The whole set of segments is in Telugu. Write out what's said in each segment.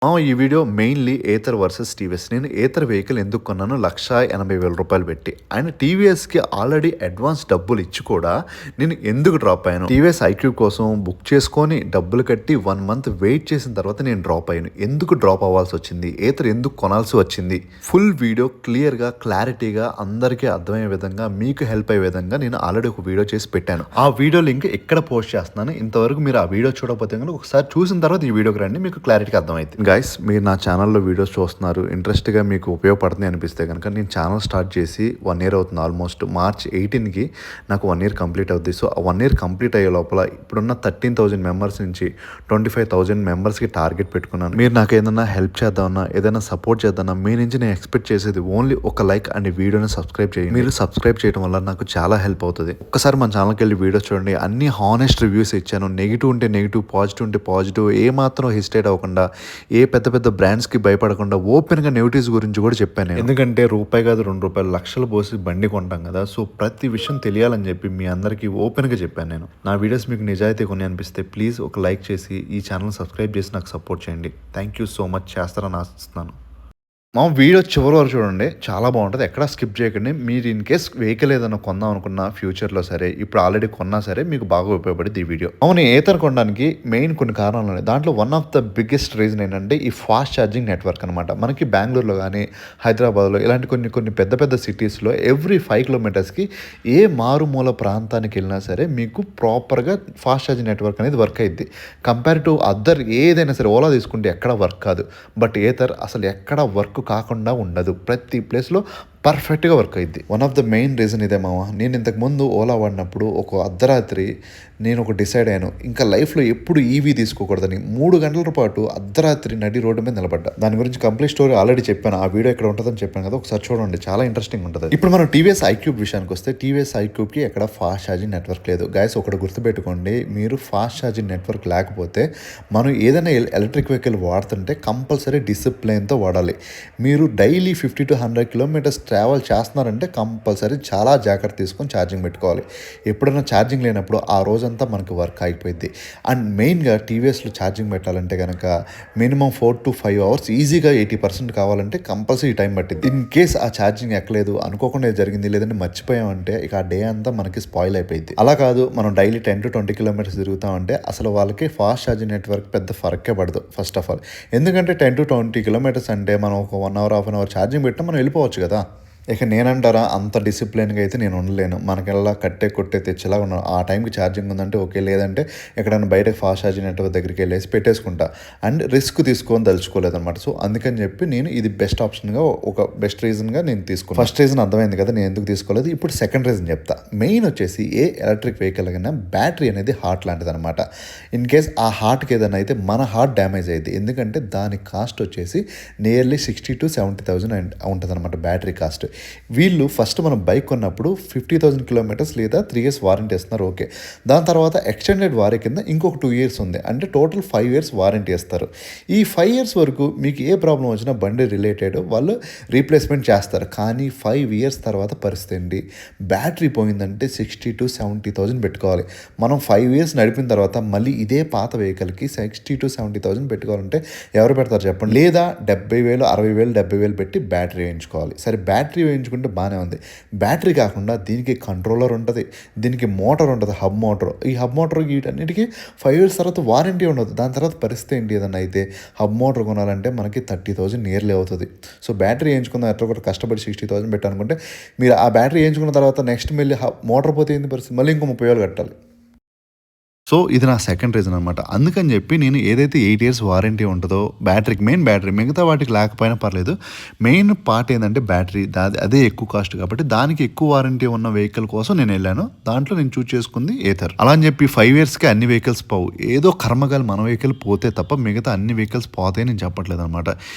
ఈ video mainly Ather versus TVS. నేను ఏథర్ వెహికల్ ఎందుకు కొన్నాను? 1,80,000 పెట్టి. అండ్ టీవీఎస్కి ఆల్రెడీ అడ్వాన్స్ డబ్బులు ఇచ్చి కూడా నేను ఎందుకు డ్రాప్ అయ్యాను? టీవీఎస్ ఐక్యూ కోసం బుక్ చేసుకొని డబ్బులు కట్టి 1 మంత్ వెయిట్ చేసిన తర్వాత నేను డ్రాప్ అయ్యాను. ఎందుకు డ్రాప్ అవ్వాల్సి వచ్చింది? ఏథర్ ఎందుకు కొనాల్సి వచ్చింది? ఫుల్ వీడియో క్లియర్గా క్లారిటీగా అందరికీ అర్థమయ్యే విధంగా మీకు హెల్ప్ అయ్యే విధంగా నేను ఆల్రెడీ ఒక వీడియో చేసి పెట్టాను. ఆ వీడియో లింక్ ఎక్కడ పోస్ట్ చేస్తున్నాను. ఇంతవరకు మీరు ఆ వీడియో చూడకపోతే కనుక ఒకసారి చూసిన తర్వాత ఈ వీడియోకి రండి, మీకు క్లారిటీగా అర్థమైంది. గైస్, మీరు నా ఛానల్లో వీడియోస్ చూస్తున్నారు, ఇంట్రెస్ట్గా మీకు ఉపయోగపడుతుంది అనిపిస్తే కనుక నేను ఛానల్ స్టార్ట్ చేసి 1 year అవుతుంది. ఆల్మోస్ట్ March 18కి నాకు 1 year కంప్లీట్ అవుతుంది. సో ఆ 1 year కంప్లీట్ అయ్యే లోపల ఇప్పుడున్న 13,000 మెంబర్స్ నుంచి 25,000 మెంబర్స్కి టార్గెట్ పెట్టుకున్నాను. మీరు నాకు ఏదైనా హెల్ప్ చేద్దామన్నా, ఏదైనా సపోర్ట్ చేద్దామన్నా మీ నుంచి నేను ఎక్స్పెక్ట్ చేసేది ఓన్లీ ఒక లైక్ అండ్ వీడియోని సబ్స్క్రైబ్ చేయండి. మీరు సబ్స్క్రైబ్ చేయడం వల్ల నాకు చాలా హెల్ప్ అవుతుంది. ఒక్కసారి మన ఛానల్కి వెళ్ళి వీడియోస్ చూడండి. అన్ని హానెస్ట్ రివ్యూస్ ఇచ్చాను. నెగిటివ్ ఉంటే నెగిటివ్, పాజిటివ్ ఉంటే పాజిటివ్, ఏ మాత్రం హెసిటేట్ అవ్వకుండా, ఏ పెద్ద పెద్ద బ్రాండ్స్కి భయపడకుండా ఓపెన్గా నెగిటివ్స్ గురించి కూడా చెప్పాను. ఎందుకంటే రూపాయి కాదు, ₹2 లక్షలు పోసి బండి కొంటాం కదా. సో ప్రతి విషయం తెలియాలని చెప్పి మీ అందరికీ ఓపెన్గా చెప్పాను. నేను నా వీడియోస్ మీకు నిజాయితీ కొన్ని అనిపిస్తే ప్లీజ్ ఒక లైక్ చేసి ఈ ఛానల్ సబ్స్క్రైబ్ చేసి నాకు సపోర్ట్ చేయండి. Thank you so much. చేస్తారని ఆశిస్తున్నాను. మా వీడియో చివరి వరకు చూడండి, చాలా బాగుంటుంది. ఎక్కడ స్కిప్ చేయకండి. మీరు ఇన్ కేస్ వెహికల్ ఏదైనా కొందాం అనుకున్నా ఫ్యూచర్లో సరే, ఇప్పుడు ఆల్రెడీ కొన్నా సరే మీకు బాగా ఉపయోగపడింది ఈ వీడియో. అవును, ఏథర్ కొనడానికి మెయిన్ కొన్ని కారణాలు ఉన్నాయి. దాంట్లో one of the biggest reason ఏంటంటే ఈ ఫాస్ట్ ఛార్జింగ్ నెట్వర్క్ అనమాట. మనకి బెంగళూరులో కానీ హైదరాబాద్లో ఇలాంటి కొన్ని పెద్ద పెద్ద సిటీస్లో ఎవ్రీ 5 kilometers ఏ మారుమూల ప్రాంతానికి వెళ్ళినా సరే మీకు ప్రాపర్గా ఫాస్ట్ ఛార్జింగ్ నెట్వర్క్ అనేది వర్క్ అయ్యిద్ది. కంపేర్ టు అదర్ ఏదైనా సరే, ఓలా తీసుకుంటే ఎక్కడ వర్క్ కాదు. బట్ ఏథర్ అసలు ఎక్కడ వర్క్ కాకుండా ఉండదు. ప్రతి ప్లేస్లో పర్ఫెక్ట్గా వర్క్ అయింది. One of the main reason ఇదే మామ. నేను ఇంతకుముందు ఓలా వాడినప్పుడు ఒక అర్ధరాత్రి నేను ఒక డిసైడ్ అయ్యాను, ఇంకా లైఫ్లో ఎప్పుడు ఈవీ తీసుకోకూడదని. 3 గంటల పాటు అర్ధరాత్రి నడి రోడ్డు మీద నిలబడ్డా. దాని గురించి కంప్లీట్ స్టోరీ ఆల్రెడీ చెప్పాను. ఆ వీడియో ఎక్కడ ఉంటుందని చెప్పాను కదా, ఒకసారి చూడండి, చాలా ఇంట్రెస్టింగ్ ఉంటుంది. ఇప్పుడు మనం టీవీఎస్ ఐక్యూబ్ విషయానికి వస్తే, టీవీఎస్ ఐక్యూబ్కి ఎక్కడ ఫాస్ట్ ఛార్జింగ్ నెట్వర్క్ లేదు. గైస్, ఒకటి గుర్తుపెట్టుకోండి, మీరు ఫాస్ట్ ఛార్జింగ్ నెట్వర్క్ లేకపోతే మనం ఏదైనా ఎలక్ట్రిక్ వెహికల్ వాడుతుంటే కంపల్సరీ డిసిప్లైన్తో వాడాలి. మీరు డైలీ 50 to 100 kilometers ట్రావెల్ చేస్తున్నారంటే కంపల్సరీ చాలా జాగ్రత్త తీసుకొని ఛార్జింగ్ పెట్టుకోవాలి. ఎప్పుడైనా ఛార్జింగ్ లేనప్పుడు ఆ రోజంతా మనకు వర్క్ అయిపోయింది. అండ్ మెయిన్గా టీవీఎస్లో ఛార్జింగ్ పెట్టాలంటే కనుక మినిమం 4 to 5 hours, ఈజీగా 80% కావాలంటే కంపల్సరీ టైం పట్టింది. ఇన్ కేస్ ఆ ఛార్జింగ్ ఎక్కలేదు, అనుకోకుండా జరిగింది, లేదంటే మర్చిపోయామంటే ఇక ఆ డే అంతా మనకి స్పాయిల్ అయిపోయింది. అలా కాదు, మనం డైలీ 10 to 20 kilometers తిరుగుతామంటే అసలు వాళ్ళకి ఫాస్ట్ ఛార్జింగ్ నెట్వర్క్ పెద్ద ఫరకే పడదు ఫస్ట్ ఆఫ్ ఆల్. ఎందుకంటే 10 to 20 kilometers అంటే మనం ఒక 1 hour, half an hour charging పెట్టినా మనం వెళ్ళిపోవచ్చు కదా. ఇక నేనంటారా, అంత డిసిప్లిన్గా అయితే నేను ఉండలేను. మనకెల్లా కట్టే కొట్టే తెచ్చేలా ఉన్నాను. ఆ టైంకి ఛార్జింగ్ ఉందంటే ఓకే, లేదంటే ఎక్కడైనా బయటకు ఫాస్ట్ ఛార్జింగ్ నెట్వర్క్ దగ్గరికి వెళ్ళేసి పెట్టేసుకుంటా. అండ్ రిస్క్ తీసుకొని తలుచుకోలేదన్నమాట. సో అందుకని చెప్పి నేను ఇది బెస్ట్ ఆప్షన్గా, ఒక బెస్ట్ రీజన్గా నేను తీసుకున్నాను. ఫస్ట్ రీజన్ అర్థమైంది కదా నేను ఎందుకు తీసుకోలేదు. ఇప్పుడు సెకండ్ రీజన్ చెప్తా. మెయిన్ వచ్చేసి ఏ ఎలక్ట్రిక్ వెహికల్ కన్నా బ్యాటరీ అనేది హార్ట్ లాంటిది అనమాట. ఇన్ కేస్ ఆ హార్ట్కి ఏదైనా అయితే మన హార్ట్ డ్యామేజ్ అయ్యింది. ఎందుకంటే దాని కాస్ట్ వచ్చేసి నియర్లీ 60,000 to 70,000 ఉంటుంది అనమాట బ్యాటరీ కాస్ట్. వీళ్ళు ఫస్ట్ మనం బైక్ కొన్నప్పుడు 50,000 kilometers లేదా 3 years వారంటీ ఇస్తున్నారు, ఓకే. దాని తర్వాత ఎక్స్టెండెడ్ వారంటీ కింద ఇంకొక 2 years ఉంది, అంటే టోటల్ 5 years వారంటీ ఇస్తారు. ఈ 5 years వరకు మీకు ఏ ప్రాబ్లం వచ్చినా బండి రిలేటెడ్ వాళ్ళు రీప్లేస్మెంట్ చేస్తారు. కానీ 5 years తర్వాత పరిస్థితి ఏంటి? బ్యాటరీ పోయిందంటే 60,000 to 70,000 పెట్టుకోవాలి. మనం 5 years నడిపిన తర్వాత మళ్ళీ ఇదే పాత వెహికల్కి 60,000 to 70,000 పెట్టుకోవాలంటే ఎవరు పెడతారు చెప్పండి? లేదా 70,000, 60,000, 70,000 పెట్టి బ్యాటరీ వేయించుకోవాలి. సరే, బ్యాటరీ వేయించుకుంటే బాగానే ఉంది. బ్యాటరీ కాకుండా దీనికి కంట్రోలర్ ఉంటుంది, దీనికి మోటార్ ఉంటుంది, హబ్ మోటార్. ఈ హబ్ మోటార్ వీటన్నిటికీ 5 years తర్వాత వారంటీ ఉండదు. దాని తర్వాత పరిస్థితి ఏంటి? ఏదన్నా అయితే హబ్ మోటార్ కొనాలంటే మనకి 30,000 నియర్లీ అవుతుంది. సో బ్యాటరీ వేయించుకుందాం, ఎట్లా కూడా కష్టపడి 60,000 పెట్టాలనుకుంటే మీరు ఆ బ్యాటరీ వేయించుకున్న తర్వాత నెక్స్ట్ మళ్ళీ మోటార్ పోతే ఏంది పరిస్థితి? మళ్ళీ ఇంకో 30,000 కట్టాలి. సో ఇది నా సెకండ్ రీజన్ అనమాట. అందుకని చెప్పి నేను ఏదైతే 8 years వారంటీ ఉంటుందో బ్యాటరీకి, మెయిన్ బ్యాటరీ, మిగతా వాటికి లేకపోయినా పర్లేదు, మెయిన్ పార్ట్ ఏంటంటే బ్యాటరీ, అదే ఎక్కువ కాస్ట్ కాబట్టి దానికి ఎక్కువ వారంటీ ఉన్న వెహికల్ కోసం నేను వెళ్ళాను. దాంట్లో నేను చూస్ చేసుకుంది ఏథర్. అలా అని చెప్పి 5 yearsకి అన్ని వెహికల్స్ పోవు. ఏదో కర్మగాలి మన వెహికల్ పోతే తప్ప మిగతా అన్ని వెహికల్స్ పోతాయి నేను చెప్పట్లేదు అనమాట.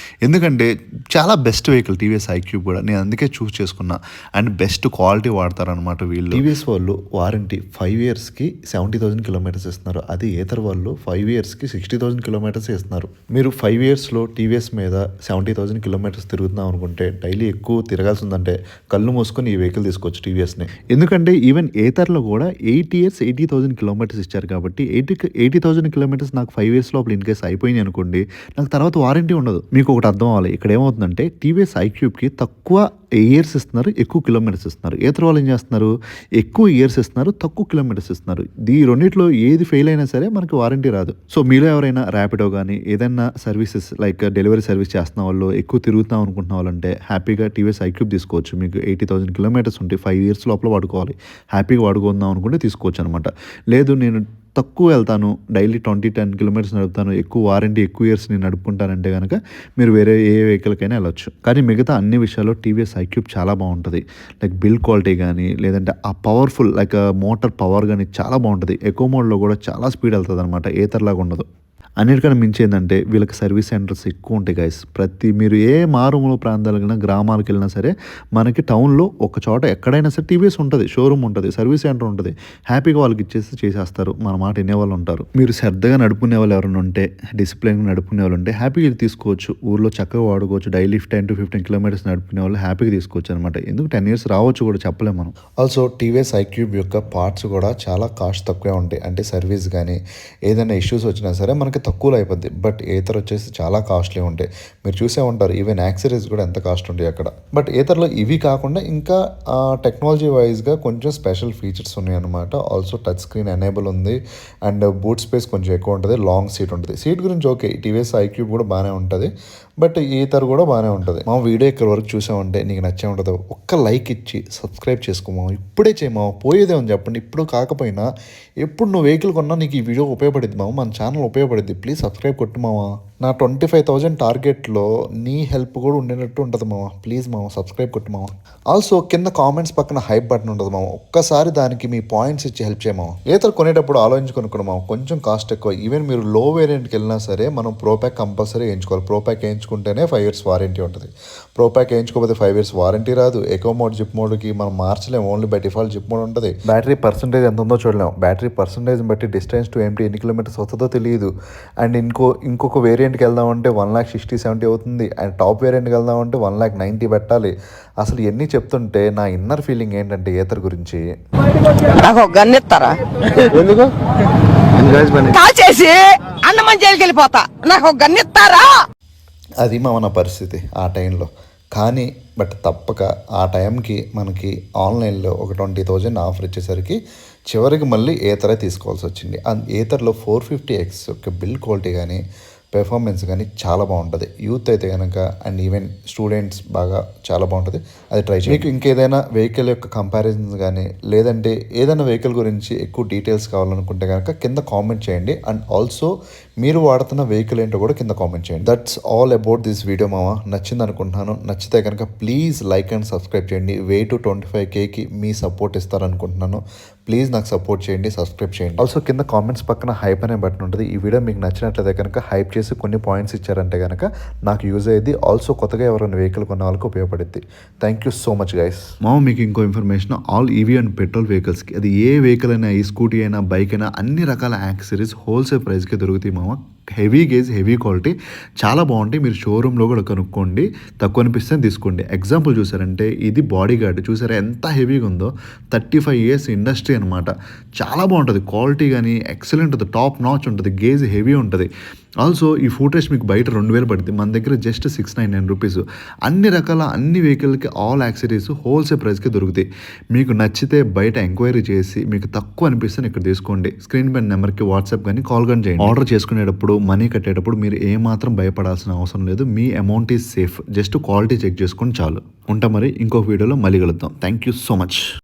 ఎందుకంటే చాలా బెస్ట్ వెహికల్ టీవీఎస్ ఐక్యూబ్ కూడా, నేను అందుకే చూస్ చేసుకున్నా. అండ్ బెస్ట్ క్వాలిటీ వాడతారనమాట వీళ్ళు. టీవీఎస్ వాళ్ళు వారంటీ 5 yearsకి 70,000 kilometers కిలోమీటర్స్ ఇస్తున్నారు. అది ఏతర్ వాళ్ళు 5 ఇయర్స్కి 60,000 కిలోమీటర్స్ ఇస్తున్నారు. మీరు 5 ఇయర్స్లో టీవీఎస్ మీద 70,000 కిలోమీటర్స్ తిరుగుతున్నాం అనుకుంటే డైలీ ఎక్కువ తిరగాల్సి ఉందంటే కళ్ళు మూసుకొని ఈ వెహికల్ తీసుకోవచ్చు టీవీఎస్ని. ఎందుకంటే ఈవెన్ ఏతర్లో కూడా 8 ఇయర్స్ 80,000 కిలోమీటర్స్ ఇచ్చారు కాబట్టి 80,000 కిలోమీటర్స్ నాకు 5 ఇయర్స్ లోపల ఇన్ కేసు అయిపోయింది అనుకోండి, నాకు తర్వాత వారంటీ ఉండదు. మీకు ఒకటి అర్థం అవ్వాలి, ఇక్కడ ఏమవుతుందంటే టీవీఎస్ ఐక్యూబ్కి తక్కువ ఇయర్స్ ఇస్తున్నారు, ఎక్కువ కిలోమీటర్స్ ఇస్తున్నారు. ఏతర్ వాళ్ళు ఏం చేస్తున్నారు, ఎక్కువ ఇయర్స్ ఇస్తున్నారు, తక్కువ కిలోమీటర్స్ ఇస్తున్నారు. ఈ రెండిట్లో ఏది ఫెయిల్ అయినా సరే మనకి వారంటీ రాదు. సో మీలో ఎవరైనా ర్యాపిడో కానీ ఏదైనా సర్వీసెస్ లైక్ డెలివరీ సర్వీస్ చేస్తున్న వాళ్ళు, ఎక్కువ తిరుగుతాం అనుకుంటున్న వాళ్ళంటే హ్యాపీగా టీవీఎస్ ఐక్యూబ్ తీసుకోవచ్చు. మీకు 80,000 కిలోమీటర్స్ ఉంటే 5 ఇయర్స్ లోపల వాడుకోవాలి, హ్యాపీగా వాడుకుందాం అనుకుంటే తీసుకోవచ్చు అనమాట. లేదు నేను తక్కువ వెళ్తాను, డైలీ 10 కిలోమీటర్స్ నడుపుతాను, ఎక్కువ వారంటీ ఎక్కువ ఇయర్స్ నేను నడుపుకుంటానంటే కనుక మీరు వేరే ఏ వెహికల్కైనా వెళ్ళొచ్చు. కానీ మిగతా అన్ని విషయాల్లో టీవీఎస్ ఐక్యూబ్ చాలా బాగుంటుంది. లైక్ బిల్ క్వాలిటీ కానీ లేదంటే ఆ పవర్ఫుల్ లైక్ మోటార్ పవర్ కానీ చాలా బాగుంటుంది. ఎకో మోడ్లో కూడా చాలా స్పీడ్ వెళ్తుంది అనమాట, ఏతర్లాగా ఉండదు. అన్నిటికన్నా మించి ఏంటంటే వీళ్ళకి సర్వీస్ సెంటర్స్ ఎక్కువ ఉంటాయి గైస్. ప్రతి ఏ మారుమూల ప్రాంతాలకు వెళ్ళినా గ్రామాలకు వెళ్ళినా సరే మనకి టౌన్లో ఒక చోట ఎక్కడైనా సరే టీవీఎస్ ఉంటుంది, షోరూమ్ ఉంటుంది, సర్వీస్ సెంటర్ ఉంటుంది. హ్యాపీగా వాళ్ళకి ఇచ్చేసి చేసేస్తారు, మన మాట వినేవాళ్ళు ఉంటారు. మీరు శ్రద్ధగా నడుపుకునే వాళ్ళు ఎవరైనా ఉంటే, డిసిప్లిన్గా నడుపుకునే వాళ్ళు ఉంటే హ్యాపీగా తీసుకోవచ్చు. ఊర్లో చక్కగా వాడుకోవచ్చు. డైలీ 10 to 15 కిలోమీటర్స్ నడుపుకునే వాళ్ళు హ్యాపీగా తీసుకోవచ్చు అనమాట. ఎందుకు 10 ఇయర్స్ రావచ్చు కూడా చెప్పలేము మనం. ఆల్సో టీవీఎస్ ఐక్యూబ్ యొక్క పార్ట్స్ కూడా చాలా కాస్ట్ తక్కువే ఉంటాయి. అంటే సర్వీస్ కానీ ఏదైనా ఇష్యూస్ వచ్చినా సరే మనకి తక్కువలో అయిపోద్ది. బట్ ఏతర్ వచ్చేసి చాలా కాస్ట్లీ ఉంటాయి. మీరు చూసే ఉంటారు, ఈవెన్ యాక్సరీస్ కూడా ఎంత కాస్ట్ ఉంటాయి అక్కడ. బట్ ఏతర్లో ఇవి కాకుండా ఇంకా టెక్నాలజీ వైజ్గా కొంచెం స్పెషల్ ఫీచర్స్ ఉన్నాయి అనమాట. ఆల్సో టచ్ స్క్రీన్ ఎనేబుల్ ఉంది అండ్ బూట్ స్పేస్ కొంచెం ఎక్కువ ఉంటుంది, లాంగ్ సీట్ ఉంటుంది. సీట్ గురించి ఓకే, టీవీఎస్ ఐక్యూబ్ కూడా బాగానే ఉంటుంది, బట్ ఈతర్ కూడా బాగానే ఉంటుంది. మా వీడియో ఇక్కడ వరకు చూసామంటే నీకు నచ్చే ఉంటుంది, ఒక్క లైక్ ఇచ్చి సబ్స్క్రైబ్ చేసుకోమా, ఇప్పుడే చేయమా, పోయేదే అని చెప్పండి. ఇప్పుడు కాకపోయినా ఎప్పుడు నువ్వు వెహికల్ కొన్నా నీకు ఈ వీడియో ఉపయోగపడుద్ది మామ, మన ఛానల్ ఉపయోగపడుద్ది. ప్లీజ్ సబ్స్క్రైబ్ కొట్టు మావా. నా 25,000 టార్గెట్లో నీ హెల్ప్ కూడా ఉండేటట్టు ఉంటుంది మామ. ప్లీజ్ మామ సబ్స్క్రైబ్ కొట్టు మామ. ఆల్సో కింద కామెంట్స్ పక్కన హైప్ బటన్ ఉంటుంది మామ, ఒక్కసారి దానికి మీ పాయింట్స్ ఇచ్చి హెల్ప్ చేయమా. ఏతర్ కొనేటప్పుడు ఆలోచించుకొనుకోండి మామ, కొంచెం కాస్ట్ ఎక్కువ. ఈవెన్ మీరు లో వేరియంట్కి వెళ్ళినా సరే మనం ప్రో ప్యాక్ కంపల్సరీ వేయించుకోవాలి. ప్రో ప్యాక్ వేయించుకుంటేనే 5 ఇయర్స్ వారంటీ ఉంటుంది. ప్రో ప్యాక్ వేయించుకోకపోతే 5 ఇయర్స్ వారంటీ రాదు. ఎకో మోడ్ జిప్ మోడ్కి మనం మార్చలేము, only by default zip mode ఉంటుంది. బ్యాటరీ పర్సెంటేజ్ ఎంత ఉందో చూడలేము. బ్యాటరీ పర్సెంటేజ్ బట్టి డిస్టెన్స్ టు ఎంటీ ఎన్ని కిలోమీటర్స్ వస్తుందో తెలియదు. అండ్ ఇంకొక వేరియంట్కి వెళ్దామంటే 1,60,70 అవుతుంది. అండ్ టాప్ వేరియంట్కి వెళ్దామంటే 1,90,000 పెట్టాలి. అసలు ఎన్ని చెప్తుంటే నా ఇన్నర్ ఫీలింగ్ ఏంటంటే ఏతర్ గురించి, నాకు ఒక గన్ ఇస్తారా? ఎందుకు కాల్ చేసి అన్నమని జైలుకి వెళ్ళిపోతా, నాకు ఒక గన్ ఇస్తారా? అది మన పరిస్థితి ఆ టైంలో. కానీ బట్ తప్పక ఆ టైంకి మనకి ఆన్లైన్లో ఒక 20,000 ఆఫర్ ఇచ్చేసరికి చివరికి మళ్ళీ ఏతరే తీసుకోవాల్సి వచ్చింది. ఏతర్లో 450X యొక్క బిల్ క్వాలిటీ కానీ పెర్ఫార్మెన్స్ కానీ చాలా బాగుంటుంది. యూత్ అయితే కనుక అండ్ ఈవెన్ స్టూడెంట్స్ బాగా చాలా బాగుంటుంది, అది ట్రై చేయండి. మీకు ఇంకేదైనా వెహికల్ యొక్క కంపారిజన్స్ కానీ లేదంటే ఏదైనా వెహికల్ గురించి ఎక్కువ డీటెయిల్స్ కావాలనుకుంటే కనుక కింద కామెంట్ చేయండి. అండ్ ఆల్సో మీరు వాడుతున్న వెహికల్ ఏంటో కూడా కింద కామెంట్ చేయండి. That's all about this video మామ. నచ్చింది అనుకుంటున్నాను. నచ్చితే కనుక ప్లీజ్ లైక్ అండ్ సబ్స్క్రైబ్ చేయండి. వే టు 25Kకి మీ సపోర్ట్ ఇస్తారనుకుంటున్నాను. ప్లీజ్ నాకు సపోర్ట్ చేయండి, సబ్స్క్రైబ్ చేయండి. ఆల్సో కింద కామెంట్స్ పక్కన హైప్ అనే బటన్ ఉంటుంది. ఈ వీడియో మీకు నచ్చినట్లయితే కనుక హైప్ చేసి కొన్ని పాయింట్స్ ఇచ్చారంటే కనుక నాకు యూజ్ అయ్యేది. ఆల్సో కొత్తగా ఎవరైనా వెహికల్ కొన్న వాళ్ళకి ఉపయోగపడుద్ది. Thank you so much guys. మామ మీకు ఇంకో information, all EV and petrol వెహికల్స్కి, అది ఏ వెహికల్ అయినా, ఈ స్కూటీ అయినా, బైక్ అయినా అన్ని రకాల యాక్సెసరీస్ హోల్సేల్ ప్రైస్కి దొరుకుతాయి మామ. హెవీ గేజ్, హెవీ క్వాలిటీ చాలా బాగుంటాయి. మీరు షోరూంలో కూడా కనుక్కోండి, తక్కువ అనిపిస్తే తీసుకోండి. ఎగ్జాంపుల్ చూసారంటే ఇది బాడీ గార్డ్ చూసారా ఎంత హెవీగా ఉందో, 35 ఇయర్స్ ఇండస్ట్రీ అనమాట. చాలా బాగుంటుంది క్వాలిటీ కానీ ఎక్సలెంట్ ఉంటుంది, టాప్ నాచ్ ఉంటుంది, గేజ్ హెవీ ఉంటుంది. ఆల్సో ఈ ఫూటేజ్ మీకు బయట 2,000 పడుతుంది, మన దగ్గర జస్ట్ 699 రూపీస్. అన్ని రకాల అన్ని వెహికల్కి ఆల్ యాక్సెసరీస్ హోల్సేల్ ప్రైస్కి దొరుకుతాయి. మీకు నచ్చితే బయట ఎంక్వైరీ చేసి మీకు తక్కువ అనిపిస్తే ఇక్కడ తీసుకోండి. స్క్రీన్ పైన నెంబర్కి వాట్సాప్ కానీ కాల్ కానీ చేయండి. ఆర్డర్ చేసుకునేటప్పుడు, మనీ కట్టేటప్పుడు మీరు ఏమాత్రం భయపడాల్సిన అవసరం లేదు. మీ amount is safe. Just quality check చేసుకొని చాలు. ఉంటా మరి ఇంకొక వీడియోలో మళ్ళీ కలుద్దాం. థ్యాంక్ యూ సో మచ్.